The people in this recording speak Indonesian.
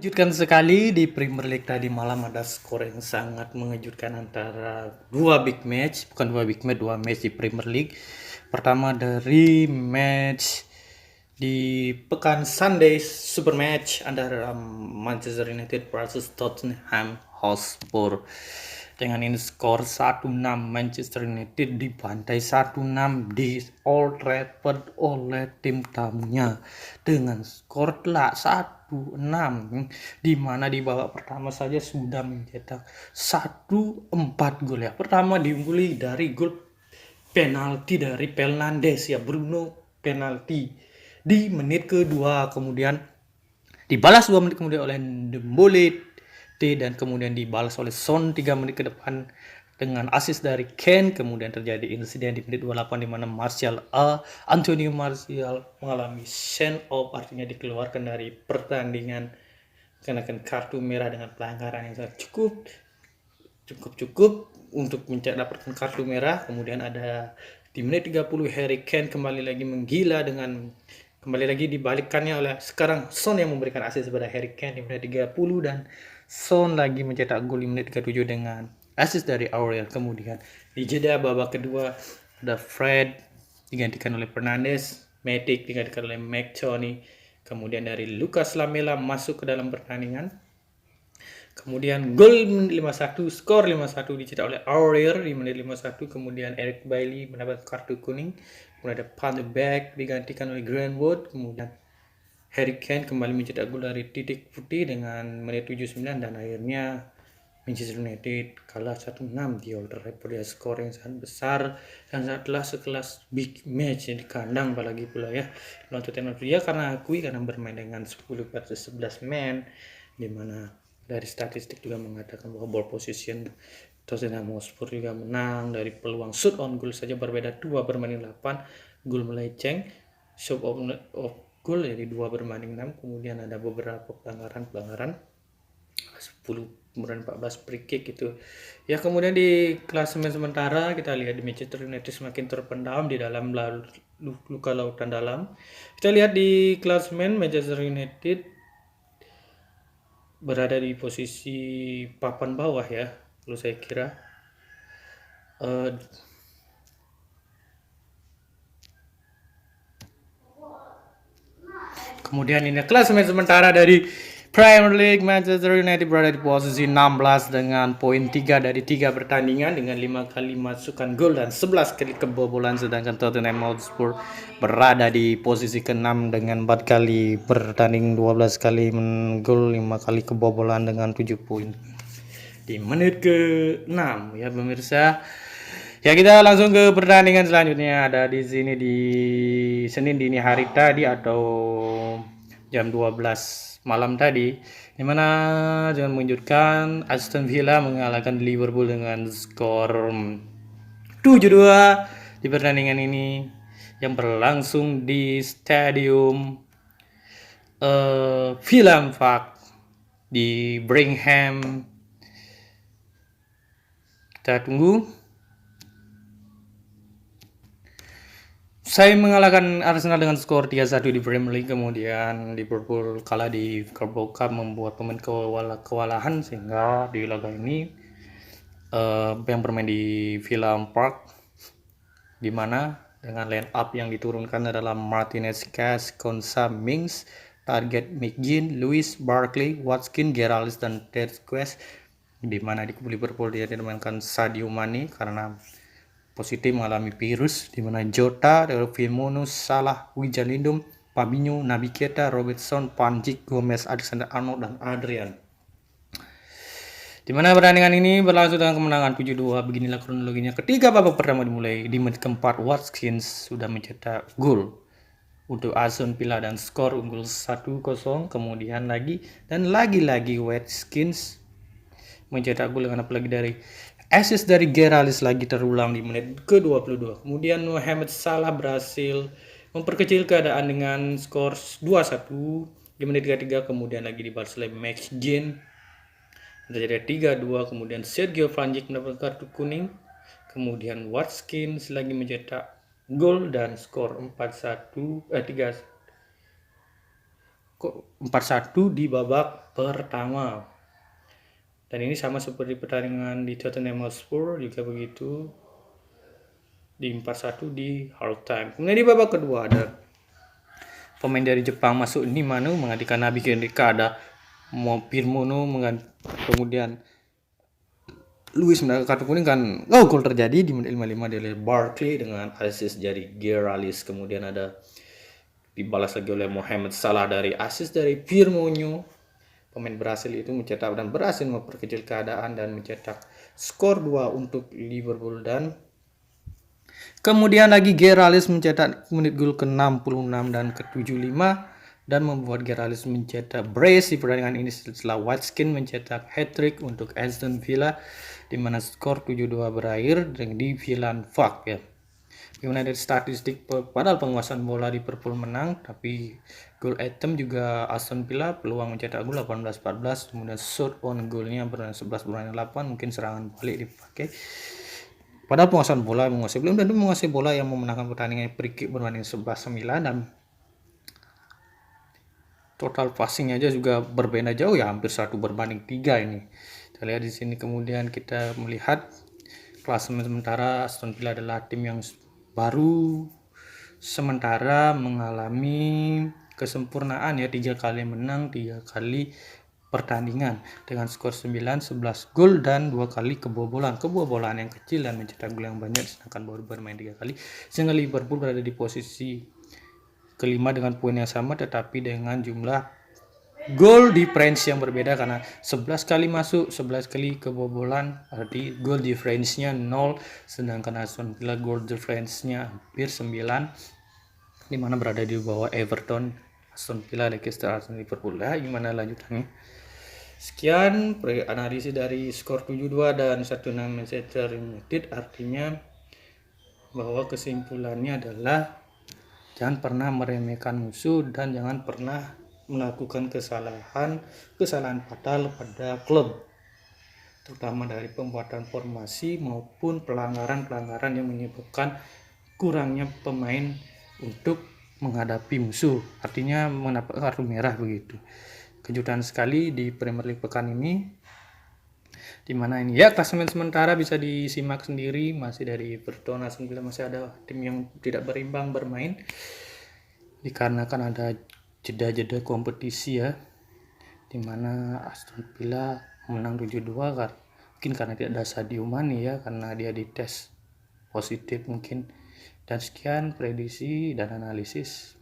Mengejutkan sekali di Premier League tadi malam ada skor yang sangat mengejutkan antara dua match di Premier League. Pertama dari match di pekan Sunday Super Match antara Manchester United versus Tottenham Hotspur. Dengan ini skor 1-6 Manchester United dibantai 1-6 di Old Trafford oleh tim tamunya dengan skor telak 1-6, di mana di babak pertama saja sudah mencetak 1-4 gol ya. Pertama diungguli dari gol penalti dari Fernandes ya, Bruno penalti di menit kedua, kemudian dibalas 2 menit kemudian oleh Dembele dan kemudian dibalas oleh Son 3 menit ke depan dengan assist dari Kane. Kemudian terjadi insiden di menit 28 di mana Antonio Martial mengalami send off, artinya dikeluarkan dari pertandingan kenakan kartu merah dengan pelanggaran yang sangat cukup untuk mendapatkan kartu merah. Kemudian ada di menit 30 Harry Kane kembali lagi menggila dengan kembali lagi dibalikkannya oleh sekarang Son yang memberikan assist kepada Harry Kane di menit 30, dan Son lagi mencetak gol di menit 37 dengan assist dari Aurier. Kemudian di jeda babak kedua ada Fred digantikan oleh Fernandes, Matic digantikan oleh McTominay, kemudian dari Lucas Lamela masuk ke dalam pertandingan. Kemudian gol menit 51, skor 5-1 dicetak oleh Aurier di menit 51. Kemudian Eric Bailly mendapat kartu kuning. Kemudian ada Van de Beek digantikan oleh Greenwood. Kemudian Harry Kane kembali mencetak gol dari titik putih dengan menit 79, dan akhirnya Manchester United kalah 1-6 di Old Trafford ya. Skor yang sangat besar dan sangatlah sekelas big match yang di kandang, apalagi pula ya lawan Tottenham ya, karena bermain dengan 10 versus 11 men, di mana dari statistik juga mengatakan bahwa ball position Tottenham Hotspur juga menang. Dari peluang shoot on goal saja berbeda 2 berbanding 8, gol melenceng shot of goal jadi 2 berbanding 6. Kemudian ada beberapa pelanggaran 10 kemudian 14 free kick gitu ya. Kemudian di klasemen sementara kita lihat di Manchester United semakin terpendam di dalam luka lautan dalam. Kita lihat di klasemen Manchester United berada di posisi papan bawah ya, kalau saya kira. Kemudian ini klasemen sementara dari Premier League. Manchester United berada di posisi 16 dengan poin 3 dari 3 pertandingan dengan 5 kali masukkan gol dan 11 kali kebobolan, sedangkan Tottenham Hotspur berada di posisi ke-6 dengan 4 kali bertanding, 12 kali gol, 5 kali kebobolan dengan 7 poin di menit ke-6 ya pemirsa. Ya, kita langsung ke pertandingan selanjutnya. Ada di sini di Senin dini hari tadi atau jam 12 malam tadi, di mana dengan mengejutkan Aston Villa mengalahkan Liverpool dengan skor 7-2 di pertandingan ini yang berlangsung di Stadium Villa Park di Birmingham. Kita tunggu. Saya mengalahkan Arsenal dengan skor 3-1 di Premier League. Kemudian Liverpool kalah di Carabao Cup membuat pemain kewalahan, sehingga di laga ini yang bermain di Villa Park, di mana dengan line up yang diturunkan adalah Martinez, Cash, Konsa, Mings, Target, McGinn, Lewis, Barkley, Watkins, Gerrard, dan Quest, di mana di Liverpool dia dimainkan Sadio Mane karena positif mengalami virus, di mana Jota, Firmino, Salah, Wijnaldum, Fabinho, Naby Keita, Robertson, Van Dijk, Gomez, Alexander-Arnold, dan Adrian. Di mana pertandingan ini berlangsung dengan kemenangan 7-2. Beginilah kronologinya. Ketika babak pertama dimulai, di menit keempat Watkins sudah mencetak gol untuk Aston Villa dan skor unggul 1-0. Kemudian lagi-lagi Watkins mencetak gol dengan apalagi dari assist dari Gerrard lagi terulang di menit ke-22. Kemudian Mohamed Salah berhasil memperkecil keadaan dengan skor 2-1 di menit ke-3. Kemudian lagi dibalas oleh McGinn, terjadi 3-2. Kemudian Sergio Van Dijk mendapat kartu kuning. Kemudian Watkins lagi mencetak gol dan skor 3-0 4-1 di babak pertama. Dan ini sama seperti pertandingan di Tottenham Hotspur juga begitu, di 4-1 di halftime. Kemudian di babak kedua ada pemain dari Jepang masuk, Nimano menggantikan Nabi Hendrika, ada Firmino kemudian Luis mendapat kartu kuning kan. Gol terjadi di menit 55 dari Barkley dengan assist dari Geralis. Kemudian ada dibalas lagi oleh Mohamed Salah dari assist dari Firmino. Pemain Brasil itu mencetak dan berhasil memperkecil keadaan dan mencetak skor 2 untuk Liverpool. Dan kemudian lagi Geralis mencetak menit gol ke-66 dan ke-75 dan membuat Geralis mencetak brace di pertandingan ini setelah Watkins mencetak hat-trick untuk Aston Villa, di mana skor 7-2 berakhir di Villan Park ya. Gimana dari statistik, padahal penguasaan bola Liverpool menang, tapi gol item juga Aston Villa, peluang mencetak gol 18-14, kemudian shot on golnya 11-8, mungkin serangan balik dipakai. Padahal penguasaan bola belum tentu menguasai bola yang memenangkan pertandingan free kick berbanding 11-9, dan total passing aja juga berbeda jauh ya, hampir 1/3 ini. Kita lihat di sini. Kemudian kita melihat klasemen sementara, Aston Villa adalah tim yang baru sementara mengalami kesempurnaan ya, 3 kali menang, 3 kali pertandingan dengan skor 9, 11 gol dan 2 kali kebobolan yang kecil dan mencetak gol yang banyak, sedangkan baru bermain 3 kali, sehingga Liverpool berada di posisi kelima dengan poin yang sama tetapi dengan jumlah gol difference yang berbeda, karena 11 kali masuk, 11 kali kebobolan, arti goal difference-nya 0, sedangkan Aston Villa goal difference-nya hampir 9, di mana berada di bawah Everton, Aston Villa, Leicester, Arsenal, Liverpool. Nah, gimana lanjutannya? Sekian analisis dari skor 7-2 dan 1-6 Manchester United. Artinya bahwa kesimpulannya adalah jangan pernah meremehkan musuh dan jangan pernah melakukan kesalahan fatal pada klub, terutama dari pembuatan formasi maupun pelanggaran yang menyebabkan kurangnya pemain untuk menghadapi musuh, artinya mendapat kartu merah begitu. Kejutan sekali di Premier League pekan ini, dimana ini ya klasemen sementara bisa disimak sendiri, masih dari Everton, Aston Villa, masih ada tim yang tidak berimbang bermain dikarenakan ada jeda-jeda kompetisi ya, dimana Aston Villa menang 7-2 mungkin karena tidak ada Sadio Mane ya, karena dia dites positif mungkin. Dan sekian prediksi dan analisis